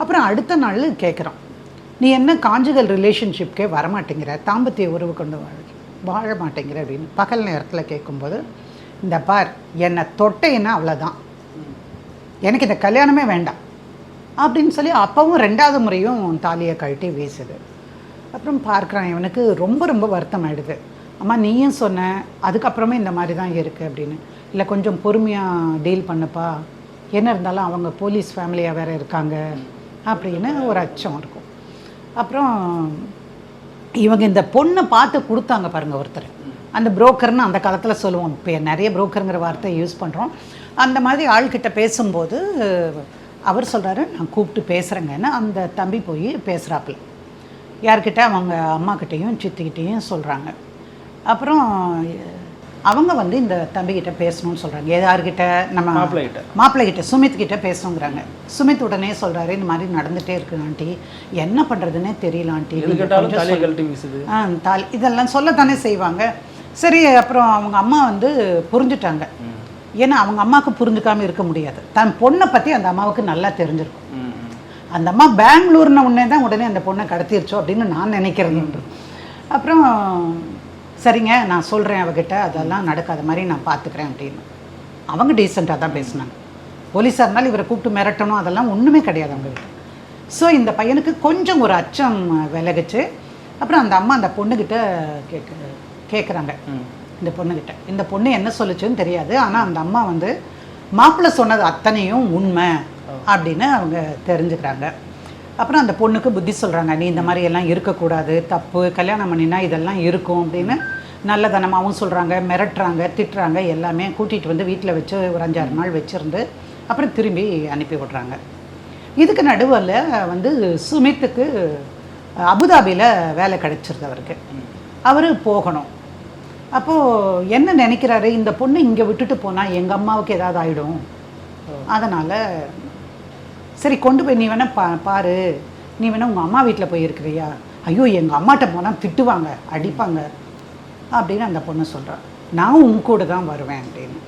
அப்புறம் அடுத்த நாள் கேட்குறான், நீ என்ன கான்ஜுகல் ரிலேஷன்ஷிப்கே வரமாட்டேங்கிற, தாம்பத்திய உறவு கொண்டு வாழ மாட்டேங்கிற அப்படின்னு பகல் நேரத்தில் கேட்கும்போது, இந்த பார் என்னை தொட்டைன்னா அவ்வளோதான், எனக்கு இந்த கல்யாணமே வேண்டாம் அப்படின்னு சொல்லி அப்பவும் 2வது முறையும் தாலியை கழட்டி வீசுது. அப்புறம் பார்க்குறான், இவனுக்கு ரொம்ப ரொம்ப வருத்தம் ஆகிடுது. அம்மா நீயும் சொன்ன, அதுக்கப்புறமே இந்த மாதிரி தான் இருக்குது அப்படின்னு. இல்லை கொஞ்சம் பொறுமையாக டீல் பண்ணப்பா, என்ன இருந்தாலும் அவங்க போலீஸ் ஃபேமிலியாக வேறு இருக்காங்க அப்படின்னு ஒரு அச்சம் இருக்கும். அப்புறம் இவங்க இந்த பொண்ணை பார்த்து கொடுத்தாங்க பாருங்கள் ஒருத்தர், அந்த புரோக்கர்னு அந்த காலத்தில் சொல்லுவோம், இப்போ நிறைய புரோக்கருங்கிற வார்த்தையை யூஸ் பண்ணுறோம். அந்த மாதிரி ஆள்கிட்ட பேசும்போது அவர் சொல்கிறாரு, நான் கூப்பிட்டு பேசுகிறேங்கன்னு அந்த தம்பி போய் பேசுகிறாப்புல. யார்கிட்ட? அவங்க அம்மாக்கிட்டேயும் சித்திக்கிட்டேயும் சொல்கிறாங்க. அப்புறம் அவங்க வந்து இந்த தம்பிக்கிட்ட பேசணும்னு சொல்கிறாங்க. யார்கிட்ட? நம்ம மாப்பிள்ளைகிட்ட, சுமித்கிட்ட பேசணுங்கிறாங்க. சுமித் உடனே சொல்கிறாரு, இந்த மாதிரி நடந்துகிட்டே இருக்கு ஆண்டி, என்ன பண்ணுறதுன்னே தெரியல ஆண்டி, இதெல்லாம் சொல்லத்தானே செய்வாங்க. சரி, அப்புறம் அவங்க அம்மா வந்து புரிஞ்சுட்டாங்க. ஏன்னா அவங்க அம்மாவுக்கு புரிஞ்சுக்காமல் இருக்க முடியாது. தன் பொண்ணை பற்றி அந்த அம்மாவுக்கு நல்லா தெரிஞ்சிருக்கும். அந்த அம்மா பெங்களூர்னு உடனே அந்த பொண்ணை கடத்திருச்சோ அப்படின்னு நான் நினைக்கிறேன். அப்புறம் சரிங்க நான் சொல்கிறேன் அவகிட்ட, அதெல்லாம் நடக்காத மாதிரி நான் பார்த்துக்கிறேன் அப்படின்னு. அவங்க டீசெண்டாக தான் பேசினாங்க. போலீஸாக இருந்தாலும் இவரை கூப்பிட்டு மிரட்டணும் அதெல்லாம் ஒன்றுமே கிடையாது அவங்ககிட்ட. ஸோ இந்த பையனுக்கு கொஞ்சம் ஒரு அச்சம் விலகுச்சு. அப்புறம் அந்த அம்மா அந்த பொண்ணுக்கிட்ட கேட்குறாங்க, இந்த பொண்ணு என்ன சொல்லுச்சுன்னு தெரியாது, ஆனால் அந்த அம்மா வந்து மாப்பிள்ளை சொன்னது அத்தனையும் உண்மை அப்படின்னு அவங்க தெரிஞ்சுக்கிறாங்க. அப்புறம் அந்த பொண்ணுக்கு புத்தி சொல்கிறாங்க, நீ இந்த மாதிரி எல்லாம் இருக்கக்கூடாது, தப்பு, கல்யாணம் பண்ணினா இதெல்லாம் இருக்கும் அப்படின்னு நல்லதனமாகவும் சொல்கிறாங்க, மிரட்டுறாங்க, திட்டுறாங்க, எல்லாமே கூட்டிகிட்டு வந்து வீட்டில் வச்சு ஒரு 5-6 நாள் வச்சுருந்து அப்புறம் திரும்பி அனுப்பி விட்றாங்க. இதுக்கு நடுவில் வந்து சுமித்துக்கு அபுதாபியில் வேலை கிடைச்சிருது அவருக்கு. அவர் போகணும். அப்போது என்ன நினைக்கிறாரு, இந்த பொண்ணு இங்கே விட்டுட்டு போனால் எங்கள் அம்மாவுக்கு ஏதாவது ஆகிடும், அதனால் சரி கொண்டு போய் நீ வேணால் பாரு, நீ வேணால் உங்கள் அம்மா வீட்டில் போய் இருக்கிறியா, ஐயோ எங்கள் அம்மாட்ட போனால் திட்டுவாங்க, அடிப்பாங்க அப்படின்னு அந்த பொண்ணு சொல்கிறான். நான் உன் கூட தான் வருவேன் அப்படின்னு.